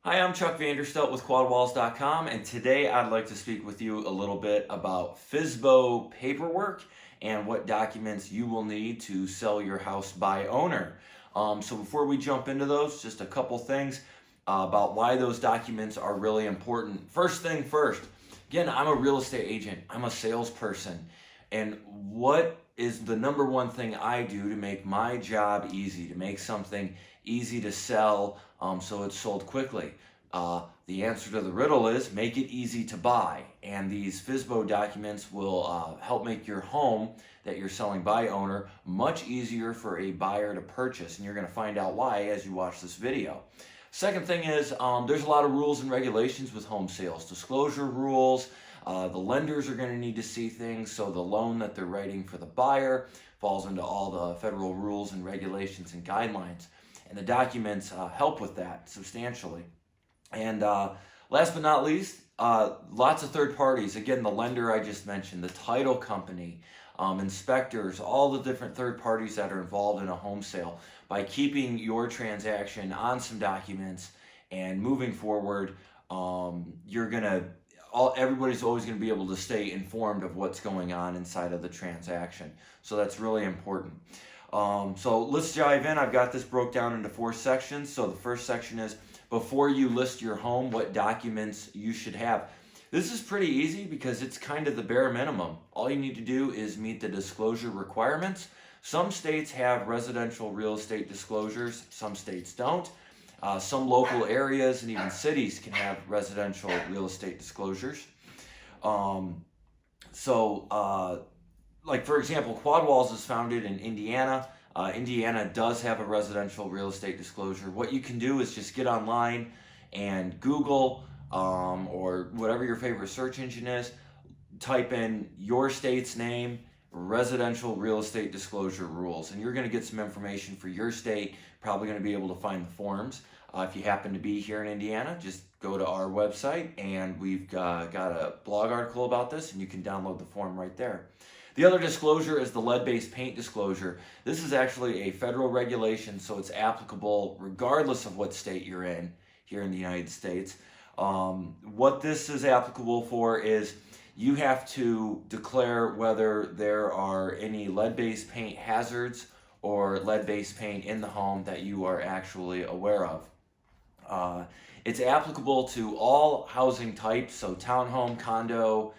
Hi, I'm Chuck Vanderstelt with quadwalls.com, and today I'd like to speak with you a little bit about Fsbo paperwork and what documents you will need to sell your house by owner. So before we jump into those, just a couple things about why those documents are really important. First thing first, again, I'm a real estate agent. I'm a salesperson. And what is the number one thing I do to make my job easy, to make something easy to sell so it's sold quickly? The answer to the riddle is make it easy to buy. And these Fsbo documents will help make your home that you're selling by owner much easier for a buyer to purchase. And you're going to find out why as you watch this video. Second thing is there's a lot of rules and regulations with home sales, disclosure rules. The lenders are going to need to see things, so the loan that they're writing for the buyer falls into all the federal rules and regulations and guidelines. And the documents help with that substantially. And last but not least, lots of third parties. Again, the lender I just mentioned, the title company, inspectors, all the different third parties that are involved in a home sale. By keeping your transaction on some documents and moving forward, everybody's always going to be able to stay informed of what's going on inside of the transaction. So that's really important. So let's dive in. I've got this broke down into 4 sections. So the first section is before you list your home, what documents you should have. This is pretty easy because it's kind of the bare minimum. All you need to do is meet the disclosure requirements. Some states have residential real estate disclosures, some states don't. Some local areas and even cities can have residential real estate disclosures. Like for example, Quad Walls is founded in Indiana. Indiana does have a residential real estate disclosure. What you can do is just get online and Google or whatever your favorite search engine is, type in your state's name, residential real estate disclosure rules, and you're going to get some information for your state. Probably going to be able to find the forms. If you happen to be here in Indiana, just go to our website and we've got a blog article about this and you can download the form right there. The other disclosure is the lead-based paint disclosure. This is actually a federal regulation, so it's applicable regardless of what state you're in here in the United States. What this is applicable for is you have to declare whether there are any lead-based paint hazards or lead-based paint in the home that you are actually aware of. It's applicable to all housing types, so townhome, condo,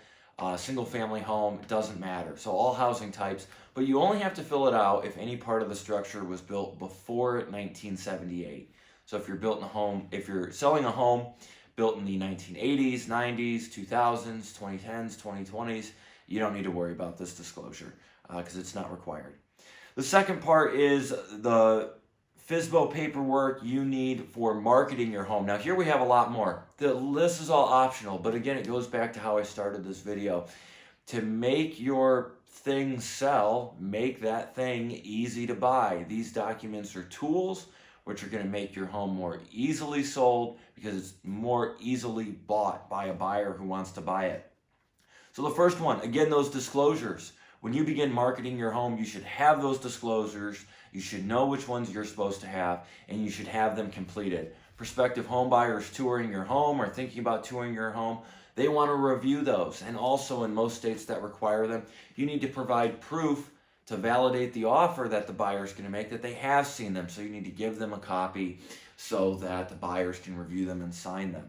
single-family home, it doesn't matter. So all housing types, but you only have to fill it out if any part of the structure was built before 1978. So if you're selling a home built in the 1980s, 90s, 2000s, 2010s, 2020s, you don't need to worry about this disclosure because it's not required. The second part is the Fsbo paperwork you need for marketing your home. Now here we have a lot more. This is all optional, but again, it goes back to how I started this video. To make your thing sell, make that thing easy to buy. These documents are tools which are going to make your home more easily sold because it's more easily bought by a buyer who wants to buy it. So the first one, again, those disclosures. When you begin marketing your home, you should have those disclosures. You should know which ones you're supposed to have, and you should have them completed. Prospective home buyers touring your home or thinking about touring your home, they want to review those. And also in most states that require them, you need to provide proof to validate the offer that the buyer is going to make that they have seen them. So you need to give them a copy so that the buyers can review them and sign them.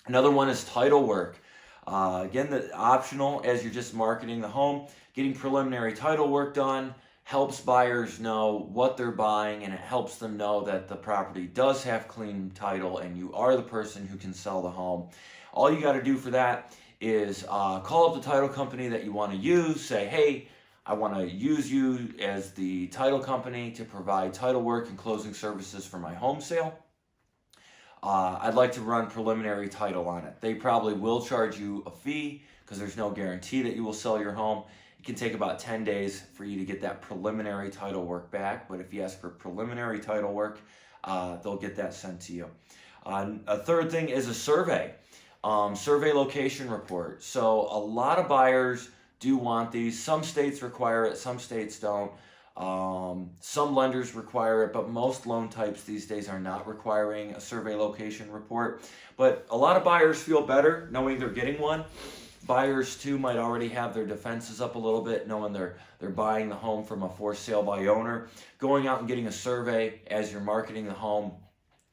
Another one is title work. Again, the optional as you're just marketing the home. Getting preliminary title work done helps buyers know what they're buying, and it helps them know that the property does have clean title and you are the person who can sell the home. All you got to do for that is call up the title company that you want to use. Say, hey, I want to use you as the title company to provide title work and closing services for my home sale. I'd like to run preliminary title on it. They probably will charge you a fee because there's no guarantee that you will sell your home. It can take about 10 days for you to get that preliminary title work back, but if you ask for preliminary title work, they'll get that sent to you. A third thing is a survey. Survey location report. So a lot of buyers do want these. Some states require it, some states don't. Some lenders require it, but most loan types these days are not requiring a survey location report. But a lot of buyers feel better knowing they're getting one. Buyers too might already have their defenses up a little bit, knowing they're buying the home from a for sale by owner. Going out and getting a survey as you're marketing the home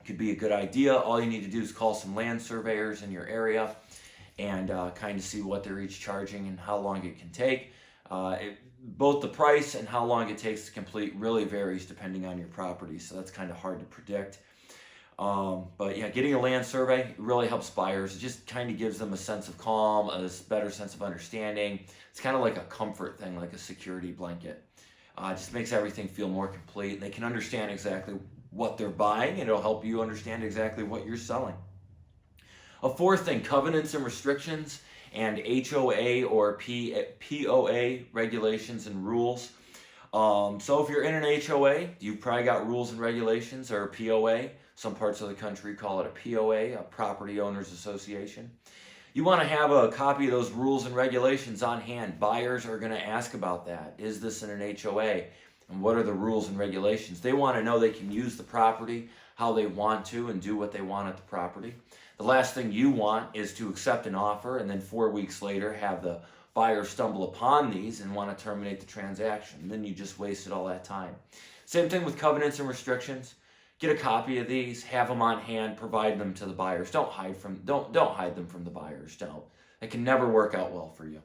could be a good idea. All you need to do is call some land surveyors in your area and kind of see what they're each charging and how long it can take. Both the price and how long it takes to complete really varies depending on your property, so that's kind of hard to predict. But yeah, getting a land survey really helps buyers. It just kind of gives them a sense of calm, a better sense of understanding. It's kind of like a comfort thing, like a security blanket. It just makes everything feel more complete. They can understand exactly what they're buying, and it'll help you understand exactly what you're selling. A fourth thing, covenants and restrictions and HOA or POA regulations and rules. So if you're in an HOA, you've probably got rules and regulations, or a POA. Some parts of the country call it a POA, a Property Owners Association. You want to have a copy of those rules and regulations on hand. Buyers are going to ask about that. Is this in an HOA? And what are the rules and regulations? They want to know they can use the property how they want to and do what they want at the property. The last thing you want is to accept an offer and then 4 weeks later have the buyer stumble upon these and want to terminate the transaction. And then you just wasted all that time. Same thing with covenants and restrictions. Get a copy of these, have them on hand, provide them to the buyers. Don't hide them from the buyers. Don't. It can never work out well for you.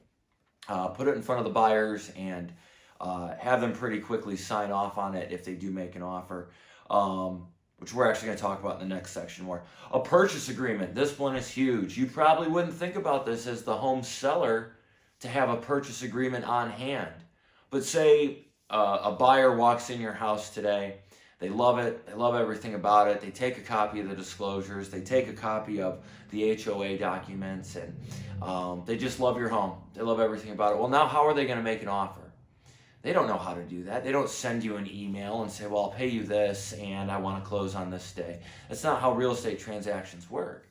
Put it in front of the buyers and have them pretty quickly sign off on it if they do make an offer, which we're actually going to talk about in the next section more. A purchase agreement. This one is huge. You probably wouldn't think about this as the home seller to have a purchase agreement on hand. But say a buyer walks in your house today. They love it. They love everything about it. They take a copy of the disclosures. They take a copy of the HOA documents, and they just love your home. They love everything about it. Well, now how are they going to make an offer? They don't know how to do that. They don't send you an email and say, well, I'll pay you this, and I want to close on this day. That's not how real estate transactions work.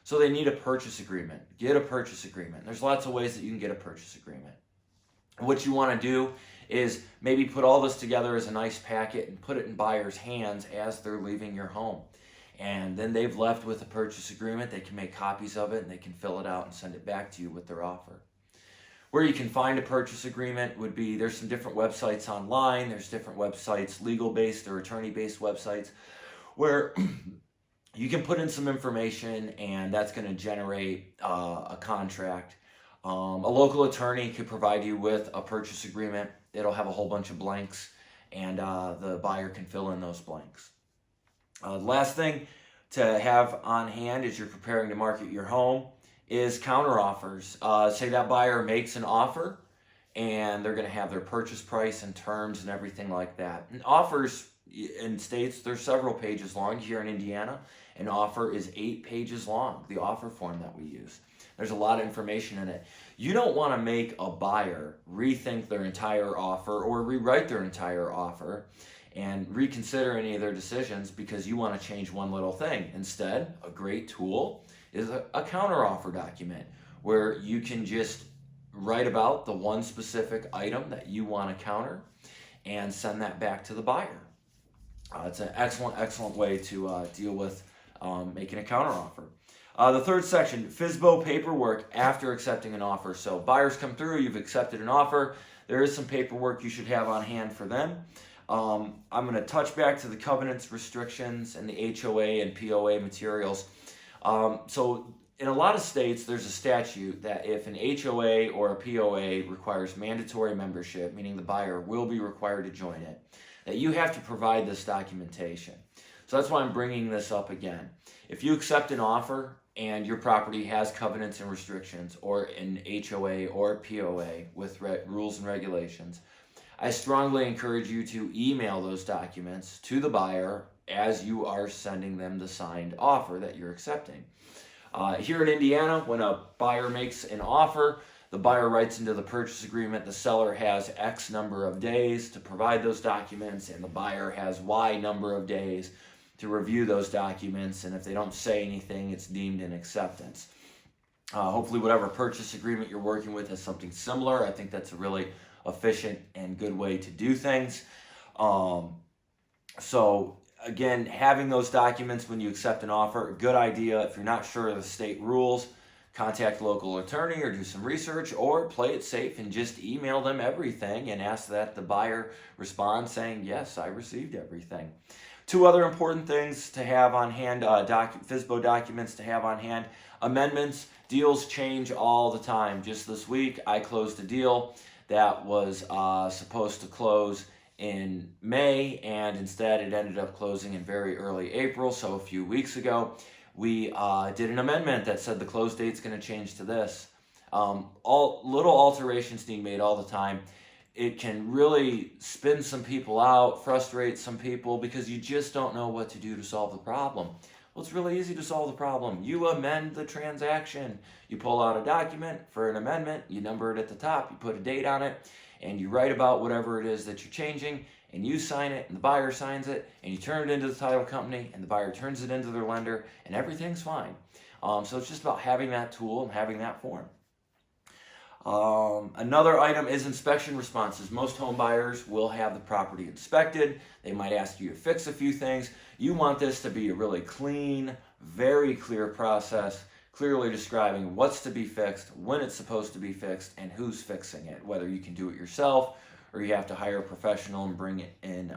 So they need a purchase agreement. Get a purchase agreement. There's lots of ways that you can get a purchase agreement. What you want to do is maybe put all this together as a nice packet and put it in buyers' hands as they're leaving your home. And then they've left with a purchase agreement. They can make copies of it and they can fill it out and send it back to you with their offer. Where you can find a purchase agreement would be, there's some different websites online. There's different websites, legal-based or attorney-based websites, where you can put in some information and that's going to generate a contract. A local attorney could provide you with a purchase agreement. It'll have a whole bunch of blanks, and the buyer can fill in those blanks. The last thing to have on hand as you're preparing to market your home is counteroffers. Say that buyer makes an offer, and they're going to have their purchase price and terms and everything like that. And offers in states, they're several pages long. Here in Indiana, an offer is 8 pages long, the offer form that we use. There's a lot of information in it. You don't want to make a buyer rethink their entire offer or rewrite their entire offer and reconsider any of their decisions because you want to change one little thing. Instead, a great tool is a counteroffer document where you can just write about the one specific item that you want to counter and send that back to the buyer. It's an excellent way to deal with making a counteroffer. The third section, Fsbo paperwork after accepting an offer. So buyers come through, you've accepted an offer. There is some paperwork you should have on hand for them. I'm going to touch back to the covenants, restrictions, and the HOA and POA materials. So in a lot of states, there's a statute that if an HOA or a POA requires mandatory membership, meaning the buyer will be required to join it, that you have to provide this documentation. So that's why I'm bringing this up again. If you accept an offer and your property has covenants and restrictions, or an HOA or POA with rules and regulations, I strongly encourage you to email those documents to the buyer as you are sending them the signed offer that you're accepting. Here in Indiana, when a buyer makes an offer, the buyer writes into the purchase agreement, the seller has X number of days to provide those documents, and the buyer has Y number of days to review those documents, and if they don't say anything, it's deemed an acceptance. Hopefully whatever purchase agreement you're working with is something similar. I think that's a really efficient and good way to do things. So again, having those documents when you accept an offer, good idea. If you're not sure of the state rules, contact a local attorney or do some research, or play it safe and just email them everything and ask that the buyer respond saying, yes, I received everything. Two other important things to have on hand, Fsbo documents to have on hand. Amendments, deals change all the time. Just this week, I closed a deal that was supposed to close in May, and instead it ended up closing in very early April. So a few weeks ago, we did an amendment that said the close date's going to change to this. All little alterations need made all the time. It can really spin some people out, frustrate some people, because you just don't know what to do to solve the problem. Well, it's really easy to solve the problem. You amend the transaction. You pull out a document for an amendment, you number it at the top, you put a date on it, and you write about whatever it is that you're changing, and you sign it, and the buyer signs it, and you turn it into the title company, and the buyer turns it into their lender, and everything's fine. So it's just about having that tool and having that form. Another item is inspection responses. Most home buyers will have the property inspected. They might ask you to fix a few things. You want this to be a really clean, very clear process, clearly describing what's to be fixed, when it's supposed to be fixed, and who's fixing it, whether you can do it yourself or you have to hire a professional and bring it in,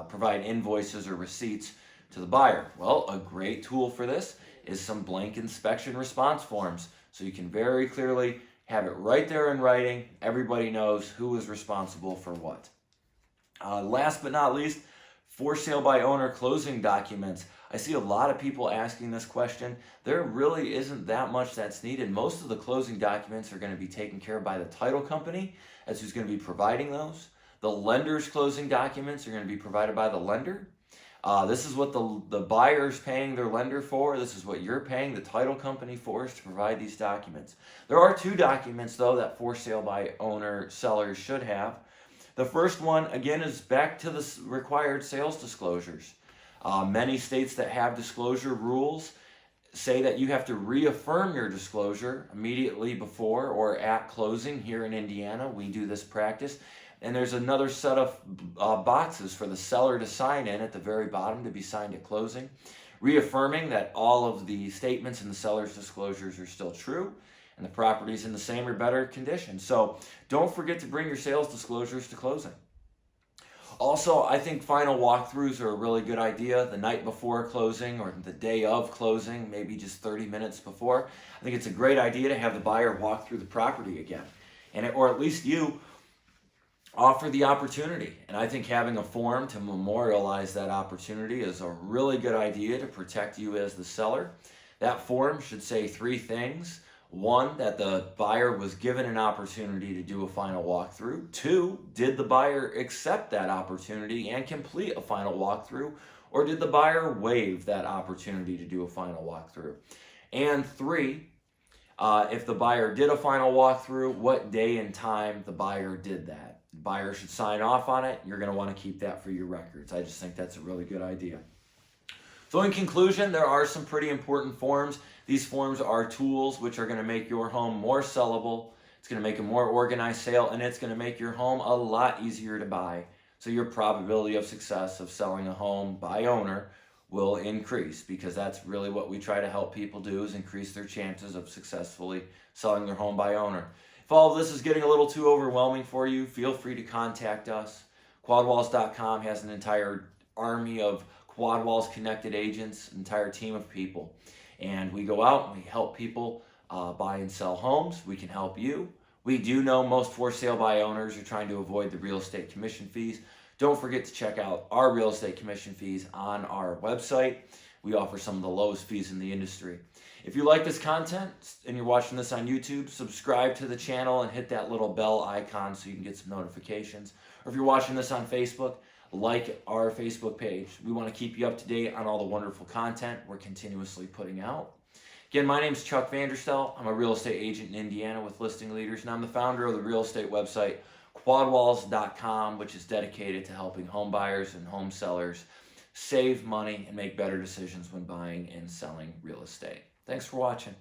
provide invoices or receipts to the buyer. Well, a great tool for this is some blank inspection response forms. So you can very clearly have it right there in writing. Everybody knows who is responsible for what. Last but not least, for sale by owner closing documents. I see a lot of people asking this question. There really isn't that much that's needed. Most of the closing documents are going to be taken care of by the title company. That's who's going to be providing those. The lender's closing documents are going to be provided by the lender. This is what the buyer's paying their lender for. This is what you're paying the title company for, is to provide these documents. There are two documents, though, that for sale by owner sellers should have. The first one, again, is back to the required sales disclosures. Many states that have disclosure rules say that you have to reaffirm your disclosure immediately before or at closing. Here in Indiana, we do this practice. And there's another set of boxes for the seller to sign in at the very bottom to be signed at closing, reaffirming that all of the statements in the seller's disclosures are still true and the property's in the same or better condition. So don't forget to bring your sales disclosures to closing. Also, I think final walkthroughs are a really good idea the night before closing or the day of closing, maybe just 30 minutes before. I think it's a great idea to have the buyer walk through the property again, or at least you offer the opportunity. And I think having a form to memorialize that opportunity is a really good idea to protect you as the seller. That form should say three things. One, that the buyer was given an opportunity to do a final walkthrough. Two, did the buyer accept that opportunity and complete a final walkthrough, or did the buyer waive that opportunity to do a final walkthrough? And three, if the buyer did a final walkthrough, what day and time the buyer did that. The buyer should sign off on it. You're going to want to keep that for your records. I just think that's a really good idea. So in conclusion, there are some pretty important forms. These forms are tools which are going to make your home more sellable. It's going to make a more organized sale, and it's going to make your home a lot easier to buy. So your probability of success of selling a home by owner will increase, because that's really what we try to help people do, is increase their chances of successfully selling their home by owner. If all of this is getting a little too overwhelming for you, feel free to contact us. Quadwalls.com has an entire army of Quadwalls connected agents, an entire team of people. And we go out and we help people buy and sell homes. We can help you. We do know most for sale by owners are trying to avoid the real estate commission fees. Don't forget to check out our real estate commission fees on our website. We offer some of the lowest fees in the industry. If you like this content and you're watching this on YouTube, subscribe to the channel and hit that little bell icon so you can get some notifications. Or if you're watching this on Facebook, like our Facebook page. We want to keep you up to date on all the wonderful content we're continuously putting out. Again, my name is Chuck Vanderstel. I'm a real estate agent in Indiana with Listing Leaders, and I'm the founder of the real estate website quadwalls.com, which is dedicated to helping home buyers and home sellers save money and make better decisions when buying and selling real estate. Thanks for watching.